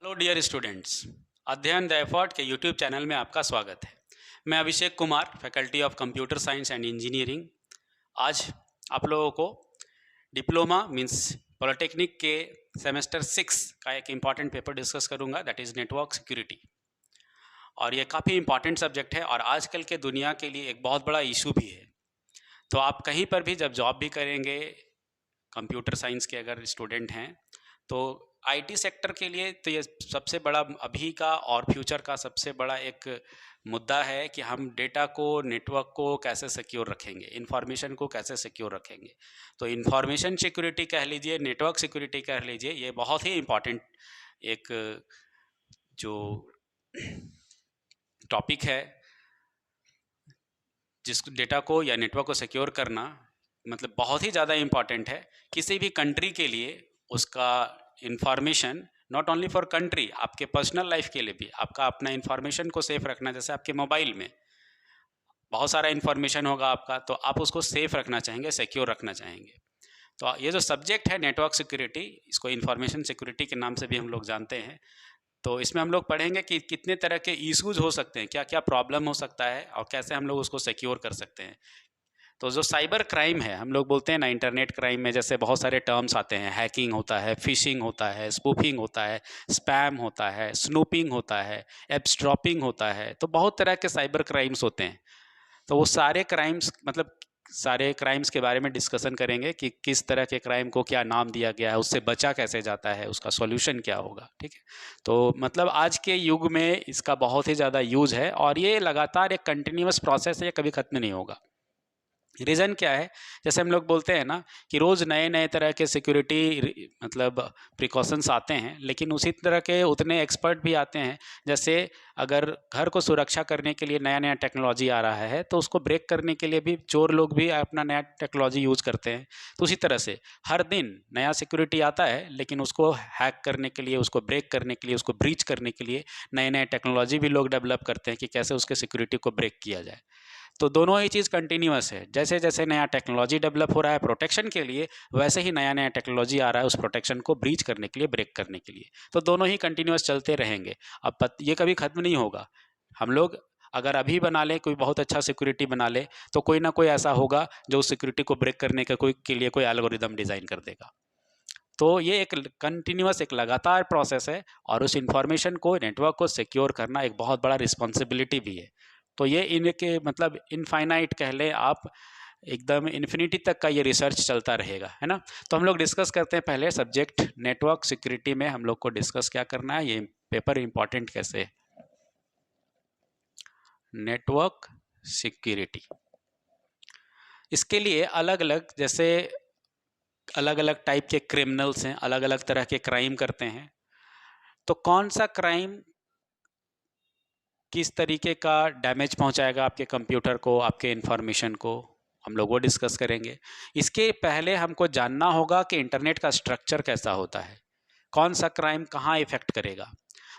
Hello dear students, Adhyayan the effort के YouTube channel में आपका स्वागत है। मैं Abhishek Kumar, faculty of computer science and engineering. आज आप लोगों को डिप्लोमा मींस पॉलिटेक्निक के सेमेस्टर 6 का एक इम्पॉर्टेंट पेपर डिस्कस करूंगा, दैट इज़ नेटवर्क सिक्योरिटी। और ये काफ़ी इम्पॉर्टेंट सब्जेक्ट है और आजकल के दुनिया के लिए एक बहुत बड़ा इशू भी है। तो आप कहीं पर भी जब जॉब भी करेंगे, कंप्यूटर साइंस के अगर स्टूडेंट हैं तो आईटी सेक्टर के लिए तो ये सबसे बड़ा अभी का और फ्यूचर का सबसे बड़ा एक मुद्दा है कि हम डेटा को, नेटवर्क को कैसे सिक्योर रखेंगे, इंफॉर्मेशन को कैसे सिक्योर रखेंगे। तो इंफॉर्मेशन सिक्योरिटी कह लीजिए, नेटवर्क सिक्योरिटी कह लीजिए, ये बहुत ही इम्पॉर्टेंट एक जो टॉपिक है, जिस डेटा को या नेटवर्क को सिक्योर करना मतलब बहुत ही ज़्यादा इम्पॉर्टेंट है किसी भी कंट्री के लिए। उसका information not only for country, आपके पर्सनल लाइफ के लिए भी आपका अपना इंफॉर्मेशन को सेफ रखना। जैसे आपके मोबाइल में बहुत सारा इन्फॉर्मेशन होगा आपका, तो आप उसको सेफ रखना चाहेंगे, सिक्योर रखना चाहेंगे। तो ये जो सब्जेक्ट है नेटवर्क सिक्योरिटी, इसको इंफॉर्मेशन सिक्योरिटी के नाम से भी हम लोग जानते हैं। तो इसमें हम लोग पढ़ेंगे कि कितने तरह के इश्यूज हो सकते हैं, क्या क्या प्रॉब्लम हो सकता है और कैसे हम लोग उसको सिक्योर कर सकते हैं। तो जो साइबर क्राइम है, हम लोग बोलते हैं ना इंटरनेट क्राइम में, जैसे बहुत सारे टर्म्स आते हैं, हैकिंग होता है, फिशिंग होता है, स्पूफिंग होता है, स्पैम होता है, स्नूपिंग होता है, एप्सड्रॉपिंग होता है। तो बहुत तरह के साइबर क्राइम्स होते हैं। तो वो सारे क्राइम्स मतलब सारे क्राइम्स के बारे में डिस्कशन करेंगे कि किस तरह के क्राइम को क्या नाम दिया गया है, उससे बचा कैसे जाता है, उसका सॉल्यूशन क्या होगा। ठीक है, तो मतलब आज के युग में इसका बहुत ही ज़्यादा यूज है और ये लगातार एक कंटिन्यूअस प्रोसेस है, ये कभी खत्म नहीं होगा। रीज़न क्या है, जैसे हम लोग बोलते हैं ना कि रोज़ नए नए तरह के सिक्योरिटी मतलब प्रिकॉशंस आते हैं, लेकिन उसी तरह के उतने एक्सपर्ट भी आते हैं। जैसे अगर घर को सुरक्षा करने के लिए नया नया टेक्नोलॉजी आ रहा है, तो उसको ब्रेक करने के लिए भी चोर लोग भी अपना नया टेक्नोलॉजी यूज़ करते हैं। तो उसी तरह से हर दिन नया सिक्योरिटी आता है, लेकिन उसको हैक करने के लिए, उसको ब्रेक करने के लिए, उसको ब्रीच करने के लिए नए नए टेक्नोलॉजी भी लोग डेवलप करते हैं कि कैसे उसके सिक्योरिटी को ब्रेक किया जाए। तो दोनों ही चीज़ कंटिन्यूअस है। जैसे जैसे नया टेक्नोलॉजी डेवलप हो रहा है प्रोटेक्शन के लिए, वैसे ही नया नया टेक्नोलॉजी आ रहा है उस प्रोटेक्शन को ब्रीच करने के लिए, ब्रेक करने के लिए। तो दोनों ही कंटिन्यूअस चलते रहेंगे। अब ये कभी ख़त्म नहीं होगा। हम लोग अगर अभी बना लें, कोई बहुत अच्छा सिक्योरिटी बना ले, तो कोई ना कोई ऐसा होगा जो उस सिक्योरिटी को ब्रेक करने का के लिए कोई एल्गोरिदम डिज़ाइन कर देगा। तो ये एक कंटिन्यूअस, एक लगातार प्रोसेस है और उस इंफॉर्मेशन को, नेटवर्क को सिक्योर करना एक बहुत बड़ा रिस्पॉन्सिबिलिटी भी है। तो ये इनके मतलब इनफाइनाइट कह लें आप, एकदम इन्फिनिटी तक का ये रिसर्च चलता रहेगा, है ना। तो हम लोग डिस्कस करते हैं पहले सब्जेक्ट नेटवर्क सिक्योरिटी में हम लोग को डिस्कस क्या करना है, ये पेपर इंपॉर्टेंट कैसे है। नेटवर्क सिक्योरिटी, इसके लिए अलग अलग, जैसे अलग अलग टाइप के क्रिमिनल्स हैं, अलग अलग तरह के क्राइम करते हैं। तो कौन सा क्राइम किस तरीके का डैमेज पहुंचाएगा आपके कंप्यूटर को, आपके इंफॉर्मेशन को, हम लोग वो डिस्कस करेंगे। इसके पहले हमको जानना होगा कि इंटरनेट का स्ट्रक्चर कैसा होता है, कौन सा क्राइम कहाँ इफेक्ट करेगा।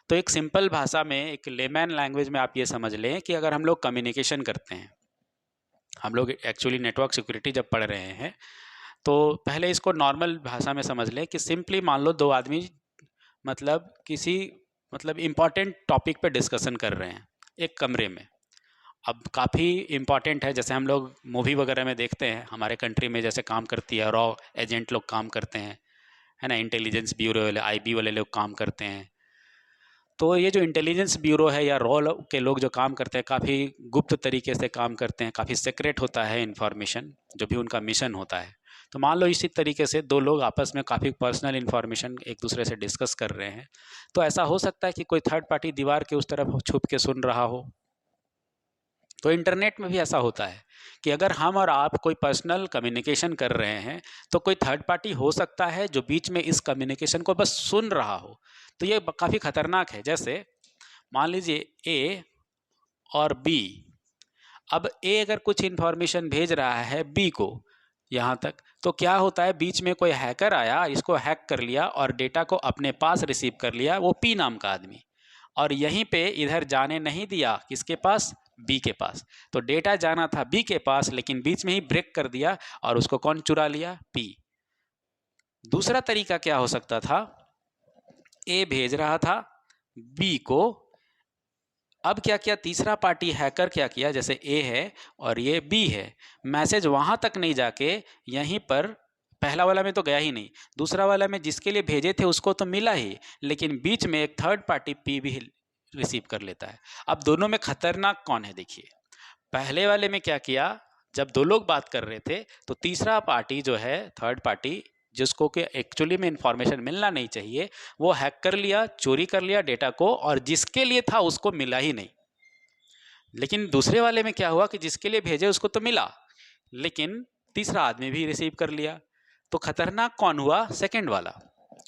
तो एक सिंपल भाषा में, एक लेमैन लैंग्वेज में आप ये समझ लें कि अगर हम लोग कम्युनिकेशन करते हैं, हम लोग एक्चुअली नेटवर्क सिक्योरिटी जब पढ़ रहे हैं, तो पहले इसको नॉर्मल भाषा में समझ लें कि सिंपली मान लो दो आदमी मतलब किसी मतलब इम्पॉर्टेंट टॉपिक पे डिस्कशन कर रहे हैं एक कमरे में। अब काफ़ी इम्पॉर्टेंट है, जैसे हम लोग मूवी वगैरह में देखते हैं, हमारे कंट्री में जैसे काम करती है रॉ एजेंट लोग काम करते हैं, है ना, इंटेलिजेंस ब्यूरो वाले, आईबी वाले लोग काम करते हैं। तो ये जो इंटेलिजेंस ब्यूरो है या रॉ के लोग जो काम करते हैं, काफ़ी गुप्त तरीके से काम करते हैं, काफ़ी सीक्रेट होता है इन्फॉर्मेशन, जो भी उनका मिशन होता है। तो मान लो इसी तरीके से दो लोग आपस में काफ़ी पर्सनल इन्फॉर्मेशन एक दूसरे से डिस्कस कर रहे हैं। तो ऐसा हो सकता है कि कोई थर्ड पार्टी दीवार के उस तरफ छुप के सुन रहा हो। तो इंटरनेट में भी ऐसा होता है कि अगर हम और आप कोई पर्सनल कम्युनिकेशन कर रहे हैं, तो कोई थर्ड पार्टी हो सकता है जो बीच में इस कम्युनिकेशन को बस सुन रहा हो। तो ये काफ़ी खतरनाक है। जैसे मान लीजिए ए और बी, अब ए अगर कुछ इन्फॉर्मेशन भेज रहा है बी को यहाँ तक, तो क्या होता है, बीच में कोई हैकर आया, इसको हैक कर लिया और डेटा को अपने पास रिसीव कर लिया, वो पी नाम का आदमी, और यहीं पे इधर जाने नहीं दिया किसके पास, बी के पास। तो डेटा जाना था बी के पास, लेकिन बीच में ही ब्रेक कर दिया और उसको कौन चुरा लिया, पी। दूसरा तरीका क्या हो सकता था, ए भेज रहा था बी को। अब क्या किया तीसरा पार्टी हैकर, क्या किया, जैसे ए है और ये बी है, मैसेज वहां तक नहीं जाके यहीं पर, पहला वाला में तो गया ही नहीं, दूसरा वाला में जिसके लिए भेजे थे उसको तो मिला ही, लेकिन बीच में एक थर्ड पार्टी पी भी रिसीव कर लेता है। अब दोनों में खतरनाक कौन है देखिए। पहले वाले में क्या किया, जब दो लोग बात कर रहे थे तो तीसरा पार्टी जो है, थर्ड पार्टी, जिसको कि एक्चुअली में इंफॉर्मेशन मिलना नहीं चाहिए, वो हैक कर लिया, चोरी कर लिया डेटा को, और जिसके लिए था उसको मिला ही नहीं। लेकिन दूसरे वाले में क्या हुआ कि जिसके लिए भेजे उसको तो मिला, लेकिन तीसरा आदमी भी रिसीव कर लिया। तो खतरनाक कौन हुआ, सेकंड वाला,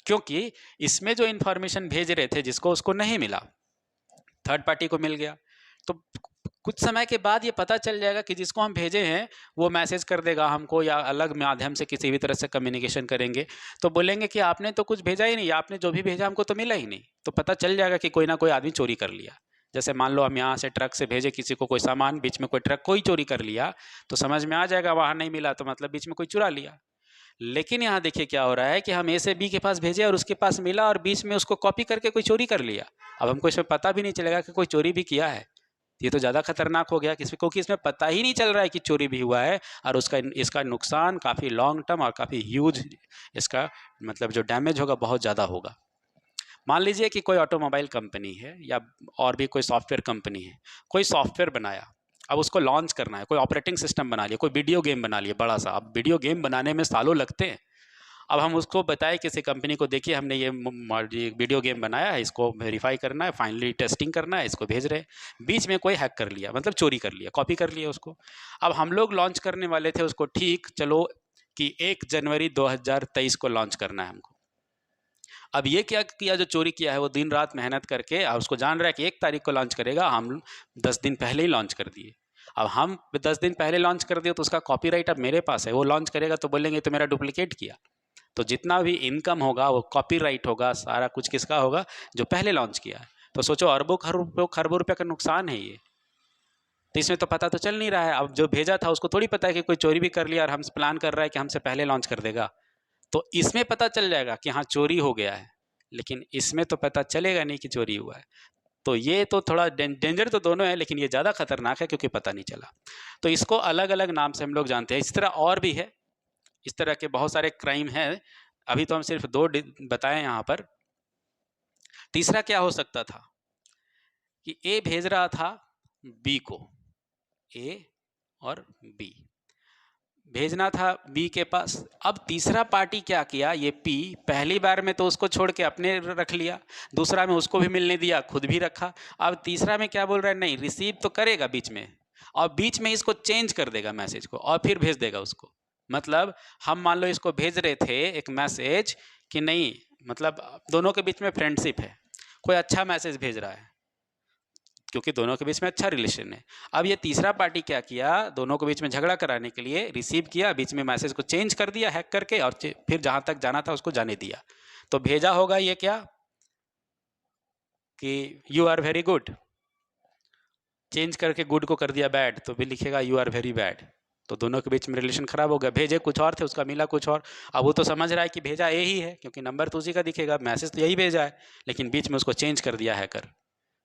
क्योंकि इसमें जो इंफॉर्मेशन भेज रहे थे जिसको, उसको नहीं मिला, थर्ड पार्टी को मिल गया। तो कुछ समय के बाद ये पता चल जाएगा कि जिसको हम भेजे हैं वो मैसेज कर देगा हमको, या अलग माध्यम से किसी भी तरह से कम्युनिकेशन करेंगे, तो बोलेंगे कि आपने तो कुछ भेजा ही नहीं, आपने जो भी भेजा हमको तो मिला ही नहीं। तो पता चल जाएगा कि कोई ना कोई आदमी चोरी कर लिया। जैसे मान लो हम यहाँ से ट्रक से भेजे किसी को कोई सामान, बीच में कोई ट्रक कोई चोरी कर लिया, तो समझ में आ जाएगा वहाँ नहीं मिला तो मतलब बीच में कोई चुरा लिया। लेकिन यहाँ देखिए क्या हो रहा है कि हम ए से बी के पास भेजे और उसके पास मिला, और बीच में उसको कॉपी करके कोई चोरी कर लिया। अब हमको इसमें पता भी नहीं चलेगा कि कोई चोरी भी किया है। ये तो ज़्यादा खतरनाक हो गया, क्योंकि इसमें पता ही नहीं चल रहा है कि चोरी भी हुआ है, और इसका नुकसान काफ़ी लॉन्ग टर्म और काफ़ी ह्यूज, इसका मतलब जो डैमेज होगा बहुत ज़्यादा होगा। मान लीजिए कि कोई ऑटोमोबाइल कंपनी है या और भी कोई सॉफ्टवेयर कंपनी है, कोई सॉफ्टवेयर बनाया, अब उसको लॉन्च करना है, कोई ऑपरेटिंग सिस्टम बना लिया, कोई वीडियो गेम बना लिया बड़ा सा। अब वीडियो गेम बनाने में सालों लगते हैं। अब हम उसको बताएं किसी कंपनी को, देखिए हमने ये वीडियो गेम बनाया है, इसको वेरीफाई करना है, फाइनली टेस्टिंग करना है, इसको भेज रहे हैं। बीच में कोई हैक कर लिया, मतलब चोरी कर लिया, कॉपी कर लिया उसको। अब हम लोग लॉन्च करने वाले थे उसको, ठीक चलो कि 1 जनवरी 2023 को लॉन्च करना है हमको। अब ये क्या किया, जो चोरी किया है वो दिन रात मेहनत करके, और उसको जान रहा है कि 1 तारीख को लॉन्च करेगा, हम 10 दिन पहले ही लॉन्च कर दिए। अब हम 10 दिन पहले लॉन्च कर दिए तो उसका कॉपीराइट अब मेरे पास है, वो लॉन्च करेगा तो बोलेंगे तो मेरा डुप्लीकेट किया। तो जितना भी इनकम होगा वो कॉपीराइट होगा, सारा कुछ किसका होगा, जो पहले लॉन्च किया है। तो सोचो अरबों खरबों रुपये का नुकसान है ये। तो इसमें तो पता तो चल नहीं रहा है। अब जो भेजा था उसको थोड़ी पता है कि कोई चोरी भी कर लिया और हमसे प्लान कर रहा है कि हमसे पहले लॉन्च कर देगा। तो इसमें पता चल जाएगा कि हाँ चोरी हो गया है, लेकिन इसमें तो पता चलेगा नहीं कि चोरी हुआ है। तो ये तो थोड़ा डेंजर तो दोनों है, लेकिन ये ज़्यादा खतरनाक है क्योंकि पता नहीं चला। तो इसको अलग अलग नाम से हम लोग जानते हैं। इस तरह और भी है, इस तरह के बहुत सारे क्राइम हैं। अभी तो हम सिर्फ 2 बताए यहाँ पर। तीसरा क्या हो सकता था कि ए भेज रहा था बी को, ए और बी भेजना था बी के पास। अब तीसरा पार्टी क्या किया, ये पी, पहली बार में तो उसको छोड़ के अपने रख लिया, दूसरा में उसको भी मिलने दिया, खुद भी रखा। अब तीसरा में क्या बोल रहा है, नहीं रिसीव तो करेगा बीच में, और बीच में इसको चेंज कर देगा मैसेज को और फिर भेज देगा उसको। मतलब हम मान लो इसको भेज रहे थे एक मैसेज कि नहीं, मतलब दोनों के बीच में फ्रेंडशिप है, कोई अच्छा मैसेज भेज रहा है क्योंकि दोनों के बीच में अच्छा रिलेशन है। अब ये तीसरा पार्टी क्या किया, दोनों के बीच में झगड़ा कराने के लिए रिसीव किया, बीच में मैसेज को चेंज कर दिया हैक करके, और फिर जहां तक जाना था उसको जाने दिया। तो भेजा होगा ये क्या कि you are very good, change करके गुड को कर दिया बैड, तो भी लिखेगा यू आर वेरी बैड। तो दोनों के बीच में रिलेशन खराब हो गया। भेजे कुछ और थे, उसका मिला कुछ और। अब वो तो समझ रहा है कि भेजा ए ही है क्योंकि नंबर तो उसी का दिखेगा, मैसेज तो यही भेजा है, लेकिन बीच में उसको चेंज कर दिया हैकर।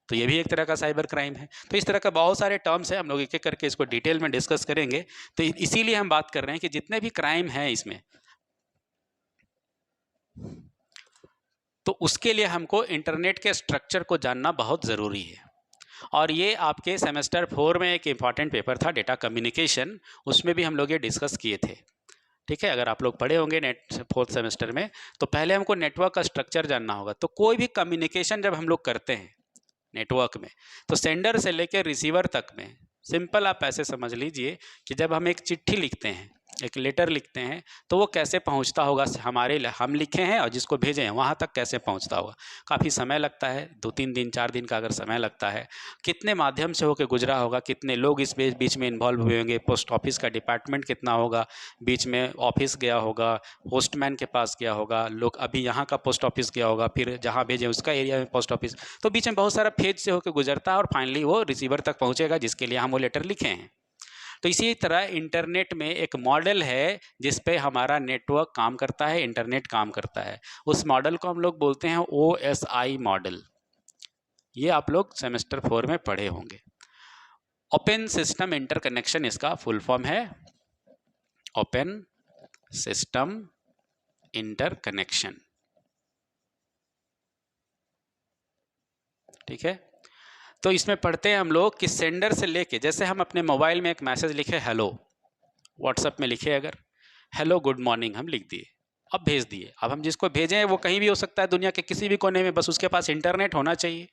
तो ये भी एक तरह का साइबर क्राइम है। तो इस तरह का बहुत सारे टर्म्स हैं, हम लोग एक एक करके इसको डिटेल में डिस्कस करेंगे। तो इसीलिए हम बात कर रहे हैं कि जितने भी क्राइम हैं इसमें, तो उसके लिए हमको इंटरनेट के स्ट्रक्चर को जानना बहुत ज़रूरी है। और ये आपके सेमेस्टर 4 में एक इम्पॉर्टेंट पेपर था डेटा कम्युनिकेशन, उसमें भी हम लोग ये डिस्कस किए थे। ठीक है, अगर आप लोग पढ़े होंगे 4th सेमेस्टर में, तो पहले हमको नेटवर्क का स्ट्रक्चर जानना होगा। तो कोई भी कम्युनिकेशन जब हम लोग करते हैं नेटवर्क में, तो सेंडर से लेकर रिसीवर तक में, सिंपल आप ऐसे समझ लीजिए कि जब हम एक चिट्ठी लिखते हैं, एक लेटर लिखते हैं, तो वो कैसे पहुंचता होगा, हमारे हम लिखे हैं और जिसको भेजे हैं वहाँ तक कैसे पहुंचता होगा। काफ़ी समय लगता है, 2-3 दिन 4 दिन का अगर समय लगता है। कितने माध्यम से होकर गुजरा होगा, कितने लोग इस बीच में इन्वॉल्व हुए होंगे, पोस्ट ऑफिस का डिपार्टमेंट कितना होगा, बीच में ऑफिस गया होगा, पोस्टमैन के पास गया होगा, लोग अभी यहाँ का पोस्ट ऑफिस गया होगा, फिर जहाँ भेजे उसका एरिया में पोस्ट ऑफिस। तो बीच में बहुत सारा फेज से होकर गुजरता है और फाइनली वो रिसीवर तक पहुँचेगा जिसके लिए हम वो लेटर लिखे हैं। तो इसी तरह इंटरनेट में एक मॉडल है जिस पे हमारा नेटवर्क काम करता है, इंटरनेट काम करता है। उस मॉडल को हम लोग बोलते हैं OSI मॉडल। ये आप लोग सेमेस्टर 4 में पढ़े होंगे। ओपन सिस्टम इंटरकनेक्शन इसका फुल फॉर्म है, ओपन सिस्टम इंटरकनेक्शन। ठीक है, तो इसमें पढ़ते हैं हम लोग कि सेंडर से लेके, जैसे हम अपने मोबाइल में एक मैसेज लिखे हेलो, व्हाट्सएप में लिखे अगर हेलो गुड मॉर्निंग हम लिख दिए, अब भेज दिए। अब हम जिसको भेजें वो कहीं भी हो सकता है दुनिया के किसी भी कोने में, बस उसके पास इंटरनेट होना चाहिए।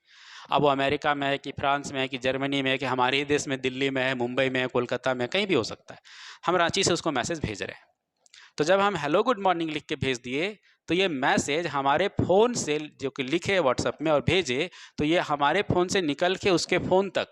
अब वो अमेरिका में है कि फ्रांस में है कि जर्मनी में है कि हमारे ही देश में दिल्ली में है, मुंबई में है, कोलकाता में, कहीं भी हो सकता है। हम रांची से उसको मैसेज भेज रहे हैं। तो जब हम हेलो गुड मॉर्निंग लिख के भेज दिए तो ये मैसेज हमारे फ़ोन से जो कि लिखे व्हाट्सएप में और भेजे, तो ये हमारे फ़ोन से निकल के उसके फ़ोन तक,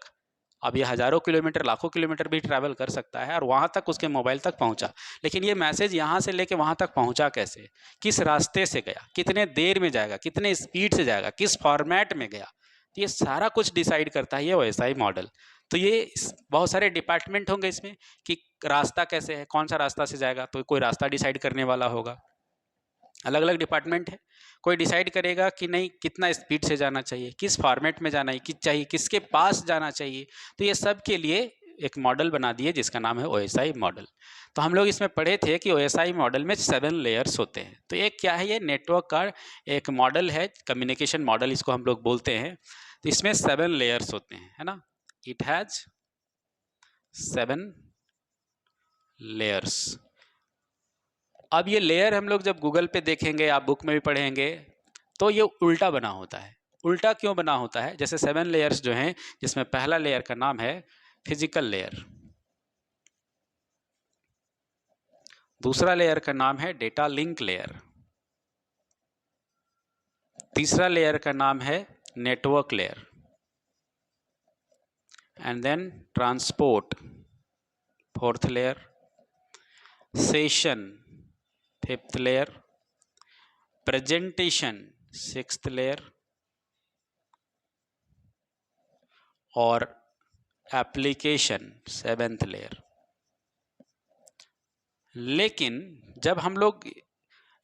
अब ये हज़ारों किलोमीटर लाखों किलोमीटर भी ट्रैवल कर सकता है और वहाँ तक उसके मोबाइल तक पहुँचा। लेकिन ये मैसेज यहाँ से लेके वहाँ तक पहुँचा कैसे, किस रास्ते से गया, कितने देर में जाएगा, कितने स्पीड से जाएगा, किस फॉर्मेट में गया, तो ये सारा कुछ डिसाइड करता है ये OSI मॉडल। तो ये बहुत सारे डिपार्टमेंट होंगे इसमें कि रास्ता कैसे है, कौन सा रास्ता से जाएगा, तो कोई रास्ता डिसाइड करने वाला होगा। अलग अलग डिपार्टमेंट है, कोई डिसाइड करेगा कि नहीं कितना स्पीड से जाना चाहिए, किस फॉर्मेट में जाना चाहिए, किसके पास जाना चाहिए। तो ये सब के लिए एक मॉडल बना दिए जिसका नाम है OSI मॉडल। तो हम लोग इसमें पढ़े थे कि OSI मॉडल में 7 लेयर्स होते हैं। तो एक क्या है, ये नेटवर्क का एक मॉडल है, कम्युनिकेशन मॉडल इसको हम लोग बोलते हैं। तो इसमें 7 लेयर्स होते हैं, है ना, इट हैज 7 लेयर्स। अब ये लेयर हम लोग जब गूगल पे देखेंगे, आप बुक में भी पढ़ेंगे, तो ये उल्टा बना होता है। उल्टा क्यों बना होता है, जैसे 7 लेयर्स जो हैं, जिसमें पहला लेयर का नाम है फिजिकल लेयर, दूसरा लेयर का नाम है डेटा लिंक लेयर, तीसरा लेयर का नाम है network layer, and then transport fourth layer, session fifth layer, presentation sixth layer और एप्लीकेशन 7th लेयर। लेकिन जब हम लोग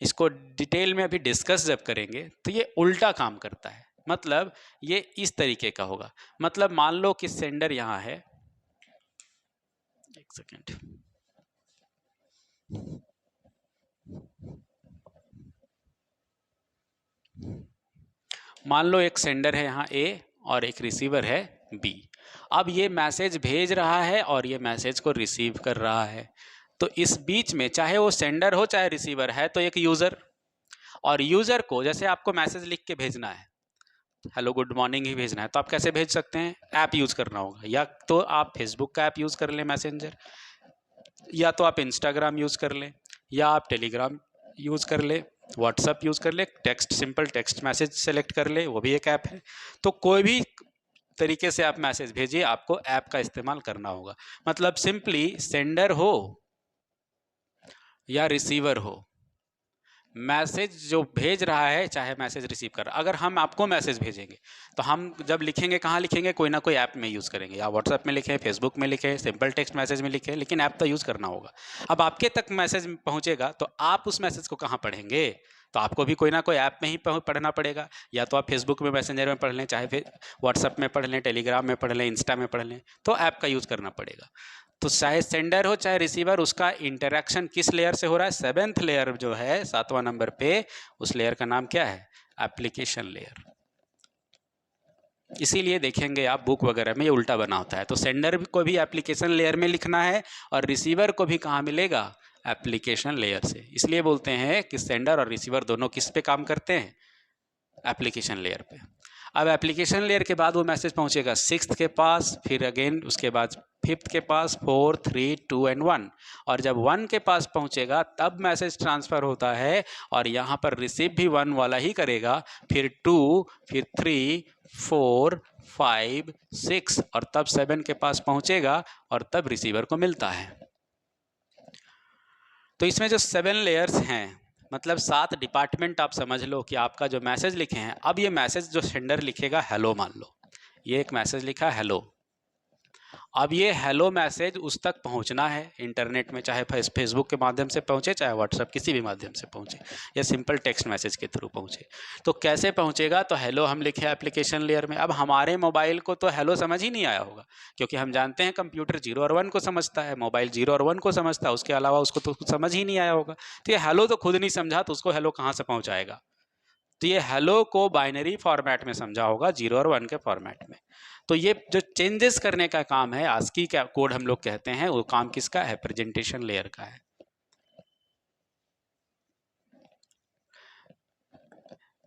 इसको डिटेल में अभी डिस्कस जब करेंगे तो ये उल्टा काम करता है। मतलब ये इस तरीके का होगा, मतलब मान लो कि सेंडर यहाँ है, एक सेकेंड, मान लो एक सेंडर है यहाँ A और एक रिसीवर है B। अब ये मैसेज भेज रहा है और ये मैसेज को रिसीव कर रहा है। तो इस बीच में चाहे वो सेंडर हो चाहे रिसीवर है, तो एक यूज़र, और यूज़र को जैसे आपको मैसेज लिख के भेजना है, हेलो गुड मॉर्निंग ही भेजना है, तो आप कैसे भेज सकते हैं, ऐप यूज़ करना होगा। या तो आप फेसबुक का ऐप यूज़ कर लें मैसेंजर, या तो आप इंस्टाग्राम यूज़ कर लें, या आप टेलीग्राम यूज़ कर लें, व्हाट्सअप यूज़ कर ले, text simple text message select कर ले, वो भी एक ऐप है। तो कोई भी तरीके से आप मैसेज भेजिए, आपको ऐप का इस्तेमाल करना होगा। मतलब सिंपली सेंडर हो या रिसीवर हो, मैसेज जो भेज रहा है चाहे मैसेज रिसीव कर रहा है, अगर हम आपको मैसेज भेजेंगे तो हम जब लिखेंगे कहाँ लिखेंगे, कोई ना कोई ऐप में यूज़ करेंगे, या व्हाट्सएप में लिखें, फेसबुक में लिखें, सिंपल टेक्स्ट मैसेज में लिखें, लेकिन ऐप तो यूज़ करना होगा। अब आपके तक मैसेज पहुँचेगा तो आप उस मैसेज को कहाँ पढ़ेंगे, तो आपको भी कोई ना कोई ऐप में ही पढ़ना पड़ेगा। या तो आप फेसबुक में मैसेंजर में पढ़ लें, चाहे फिर व्हाट्सएप में पढ़ लें, टेलीग्राम में पढ़ लें, इंस्टा में पढ़ लें, तो ऐप का यूज़ करना पड़ेगा। तो चाहे सेंडर हो चाहे रिसीवर, उसका इंटरेक्शन किस लेयर से हो रहा है, 7th लेयर जो है 7वां नंबर पे, उस लेयर का नाम क्या है, एप्लीकेशन लेयर। इसीलिए देखेंगे आप बुक वगैरह में ये उल्टा बना होता है। तो सेंडर को भी एप्लीकेशन लेयर में लिखना है और रिसीवर को भी कहाँ मिलेगा, एप्लीकेशन लेयर से। इसलिए बोलते हैं कि सेंडर और रिसीवर दोनों किस पे काम करते हैं, एप्लीकेशन लेयर पे। अब एप्लीकेशन लेयर के बाद वो मैसेज पहुंचेगा 6th के पास, फिर अगेन उसके बाद 5th के पास, 4, 3, 2 and 1, और जब 1 के पास पहुंचेगा तब मैसेज ट्रांसफ़र होता है, और यहाँ पर रिसीव भी 1 वाला ही करेगा, फिर 2, फिर 3, 4, 5, 6 और तब 7 के पास पहुंचेगा और तब रिसीवर को मिलता है। तो इसमें जो 7 लेयर्स हैं, मतलब 7 डिपार्टमेंट आप समझ लो कि आपका जो मैसेज लिखे हैं, अब ये मैसेज जो सेंडर लिखेगा हेलो, मान लो ये एक मैसेज लिखा हेलो, अब ये हेलो मैसेज उस तक पहुंचना है इंटरनेट में, चाहे फेसबुक के माध्यम से पहुंचे, चाहे व्हाट्सएप किसी भी माध्यम से पहुंचे, या सिंपल टेक्स्ट मैसेज के थ्रू पहुंचे। तो कैसे पहुंचेगा? तो हेलो हम लिखे एप्लीकेशन लेयर में। अब हमारे मोबाइल को तो हेलो समझ ही नहीं आया होगा, क्योंकि हम जानते हैं कंप्यूटर 0 और 1 को समझता है, मोबाइल 0 और 1 को समझता है, उसके अलावा उसको तो कुछ समझ ही नहीं आया होगा। तो ये हेलो तो खुद नहीं समझा, तो उसको हेलो कहाँ से पहुँचाएगा? तो ये हेलो को बाइनरी फॉर्मेट में समझा होगा, 0 और 1 के फॉर्मेट में। तो ये जो चेंजेस करने का काम है, आस्की का कोड हम लोग कहते हैं, वो काम किसका है? प्रेजेंटेशन लेयर का है।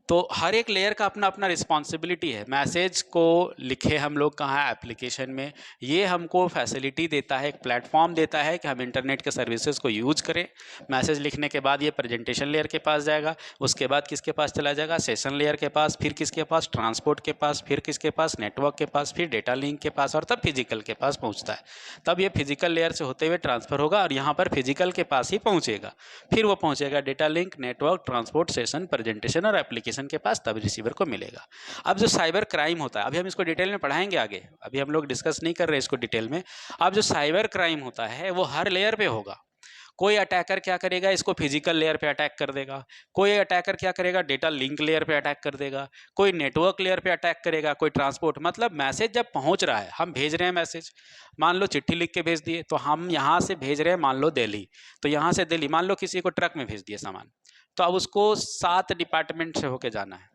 तो हर एक लेयर का अपना अपना रिस्पॉन्सिबिलिटी है। मैसेज को लिखे हम लोग कहाँ? एप्लीकेशन में। ये हमको फैसिलिटी देता है, एक प्लेटफॉर्म देता है कि हम इंटरनेट के सर्विसेज को यूज करें। मैसेज लिखने के बाद ये प्रेजेंटेशन लेयर के पास जाएगा, उसके बाद किसके पास चला जाएगा? सेशन लेयर के पास, फिर किसके पास? ट्रांसपोर्ट के पास, फिर किसके पास? नेटवर्क के पास, फिर डेटा लिंक के पास, और तब फिजिकल के पास पहुँचता है। तब ये फिजिकल लेयर से होते हुए ट्रांसफर होगा और यहाँ पर फिजिकल के पास ही पहुँचेगा। फिर वो पहुँचेगा data link, network, transport, session, presentation और एप्लीकेशन के पास, तब रिसीवर को मिलेगा। अब जो साइबर क्राइम होता है, अभी हम इसको डिटेल में पढ़ाएंगे आगे, अभी हम लोग डिस्कस नहीं कर रहे इसको डिटेल में। अब जो साइबर क्राइम होता है वो हर लेयर पे होगा। कोई अटैकर क्या करेगा? इसको फिजिकल लेयर पे अटैक कर देगा। कोई अटैकर क्या करेगा? डेटा लिंक लेयर पे अटैक कर देगा। कोई नेटवर्क लेयर पे अटैक करेगा। कोई ट्रांसपोर्ट, मतलब मैसेज जब पहुंच रहा है, हम भेज रहे हैं मैसेज, मान लो चिट्ठी लिख के भेज दिए, तो हम यहाँ से भेज रहे हैं मान लो दिल्ली, तो यहाँ से दिल्ली मान लो किसी को ट्रक में भेज दिए सामान, तो अब उसको 7 डिपार्टमेंट से होके जाना है।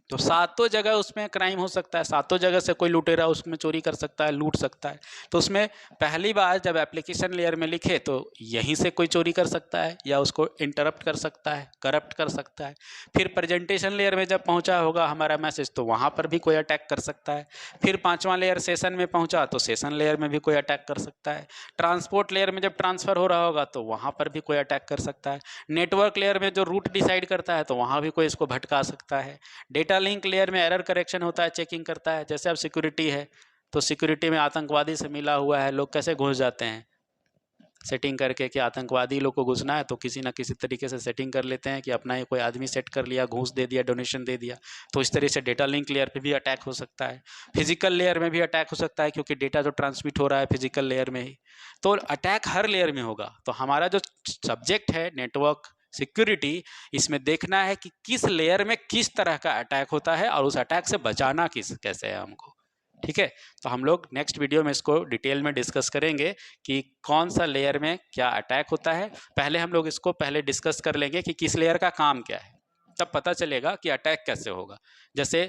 तो सातों जगह उसमें क्राइम हो सकता है, सातों जगह से कोई लुटेरा उसमें चोरी कर सकता है, लूट सकता है। तो उसमें पहली बार जब एप्लीकेशन लेयर में लिखे तो यहीं से कोई चोरी कर सकता है, या उसको इंटरप्ट कर सकता है, करप्ट कर सकता है। फिर प्रेजेंटेशन लेयर में जब पहुंचा होगा हमारा मैसेज, तो वहाँ पर भी कोई अटैक कर सकता है। फिर 5वां लेयर सेशन में पहुँचा तो सेशन लेयर में भी कोई अटैक कर सकता है। ट्रांसपोर्ट लेयर में जब ट्रांसफ़र हो रहा होगा तो वहाँ पर भी कोई अटैक कर सकता है। नेटवर्क लेयर में जो रूट डिसाइड करता है तो वहाँ भी कोई इसको भटका सकता है। डेटा लिंक लेयर में एरर करेक्शन होता है, चेकिंग करता है। जैसे अब सिक्योरिटी है, तो सिक्योरिटी में आतंकवादी से मिला हुआ है, लोग कैसे घुस जाते हैं? सेटिंग करके कि आतंकवादी लोग को घुसना है तो किसी ना किसी तरीके से सेटिंग कर लेते हैं कि अपना ही कोई आदमी सेट कर लिया, घूस दे दिया, डोनेशन दे दिया। तो इस तरह से डेटा लिंक लेयर पे भी अटैक हो सकता है। फिजिकल लेयर में भी अटैक हो सकता है, क्योंकि डेटा जो ट्रांसमिट हो रहा है फिजिकल लेयर में ही। तो अटैक हर लेयर में होगा। तो हमारा जो सब्जेक्ट है नेटवर्क सिक्योरिटी, इसमें देखना है कि किस लेयर में किस तरह का अटैक होता है और उस अटैक से बचाना कैसे है हमको। ठीक है, तो हम लोग नेक्स्ट वीडियो में इसको डिटेल में डिस्कस करेंगे कि कौन सा लेयर में क्या अटैक होता है। पहले हम लोग इसको पहले डिस्कस कर लेंगे कि किस लेयर का काम क्या है, तब पता चलेगा कि अटैक कैसे होगा। जैसे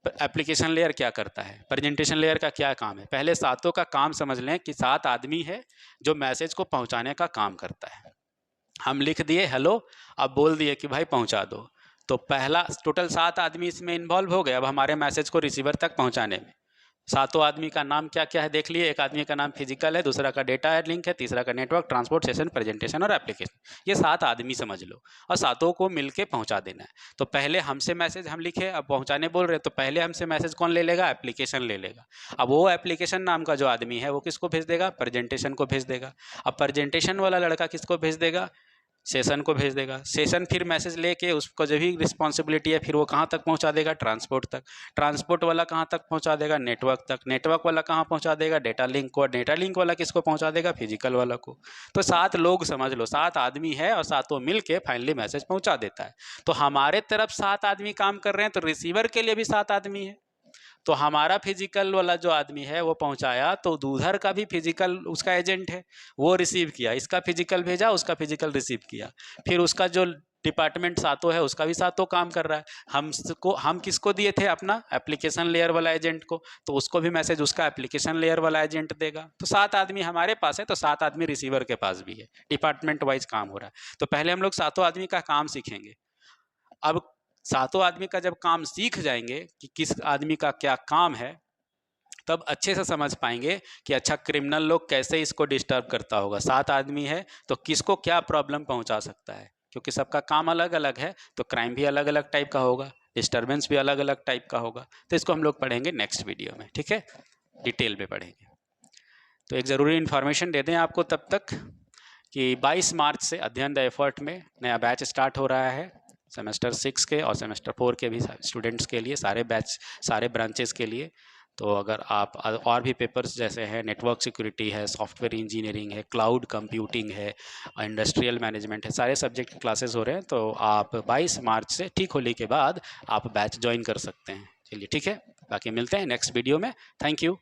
एप्लीकेशन लेयर क्या करता है, प्रेजेंटेशन लेयर का क्या काम है। पहले सातों का काम समझ लें कि 7 आदमी है जो मैसेज को पहुंचाने का काम करता है। हम लिख दिए हेलो, अब बोल दिए कि भाई पहुंचा दो, तो पहला टोटल 7 आदमी इसमें इन्वॉल्व हो गए अब हमारे मैसेज को रिसीवर तक पहुंचाने में। सातों आदमी का नाम क्या क्या है देख लिए। एक आदमी का नाम फिजिकल है, दूसरा का डेटा लिंक है, तीसरा का नेटवर्क, ट्रांसपोर्ट, सेशन, प्रेजेंटेशन और एप्लीकेशन। ये 7 आदमी समझ लो, और सातों को मिलके पहुंचा देना है। तो पहले हमसे मैसेज हम लिखे, अब पहुंचाने बोल रहे, तो पहले हमसे मैसेज कौन ले लेगा? एप्लीकेशन ले लेगा। अब वो एप्लीकेशन नाम का जो आदमी है वो किसको भेज देगा? प्रेजेंटेशन को भेज देगा। अब प्रेजेंटेशन वाला लड़का किसको भेज देगा? सेशन को भेज देगा। सेशन फिर मैसेज लेके उसको जो भी रिस्पॉन्सिबिलिटी है फिर वो कहाँ तक पहुँचा देगा? ट्रांसपोर्ट तक। ट्रांसपोर्ट वाला कहाँ तक पहुँचा देगा? नेटवर्क तक। नेटवर्क वाला कहाँ पहुँचा देगा? डेटा लिंक को। डेटा लिंक वाला किसको पहुँचा देगा? फिजिकल वाला को। तो 7 लोग समझ लो, 7 आदमी है और सातों मिल के फाइनली मैसेज पहुँचा देता है। तो हमारे तरफ 7 आदमी काम कर रहे हैं, तो रिसीवर के लिए भी 7 आदमी है। तो हमारा फिजिकल वाला जो आदमी है वो पहुंचाया, तो उधर का भी फिजिकल उसका एजेंट है, वो रिसीव किया, इसका फिजिकल भेजा, उसका फिजिकल रिसीव किया। फिर उसका जो डिपार्टमेंट सातों है उसका भी सातों काम कर रहा है। हम किसको दिए थे? अपना एप्लीकेशन लेयर वाला एजेंट को, तो उसको भी मैसेज उसका एप्लीकेशन लेयर वाला एजेंट देगा। तो 7 आदमी हमारे पास है, तो 7 आदमी रिसीवर के पास भी है। डिपार्टमेंट वाइज काम हो रहा है। तो पहले हम लोग सातों आदमी का काम सीखेंगे। अब सातों आदमी का जब काम सीख जाएंगे कि किस आदमी का क्या काम है, तब अच्छे से समझ पाएंगे कि अच्छा क्रिमिनल लोग कैसे इसको डिस्टर्ब करता होगा। 7 आदमी है तो किसको क्या प्रॉब्लम पहुंचा सकता है, क्योंकि सबका काम अलग अलग है, तो क्राइम भी अलग अलग टाइप का होगा, डिस्टर्बेंस भी अलग अलग टाइप का होगा। तो इसको हम लोग पढ़ेंगे नेक्स्ट वीडियो में, ठीक है, डिटेल में पढ़ेंगे। तो एक ज़रूरी इन्फॉर्मेशन दे दें आपको तब तक कि 22 मार्च से अध्ययन द एफर्ट में नया बैच स्टार्ट हो रहा है, सेमेस्टर 6 के और सेमेस्टर 4 के भी स्टूडेंट्स के लिए, सारे बैच सारे ब्रांचेस के लिए। तो अगर आप और भी पेपर्स जैसे हैं, नेटवर्क सिक्योरिटी है, सॉफ्टवेयर इंजीनियरिंग है, क्लाउड कंप्यूटिंग है, इंडस्ट्रियल मैनेजमेंट है, सारे सब्जेक्ट के क्लासेस हो रहे हैं। तो आप 22 मार्च से ठीक होली के बाद आप बैच ज्वाइन कर सकते हैं। चलिए ठीक है, बाकी मिलते हैं नेक्स्ट वीडियो में। Thank you.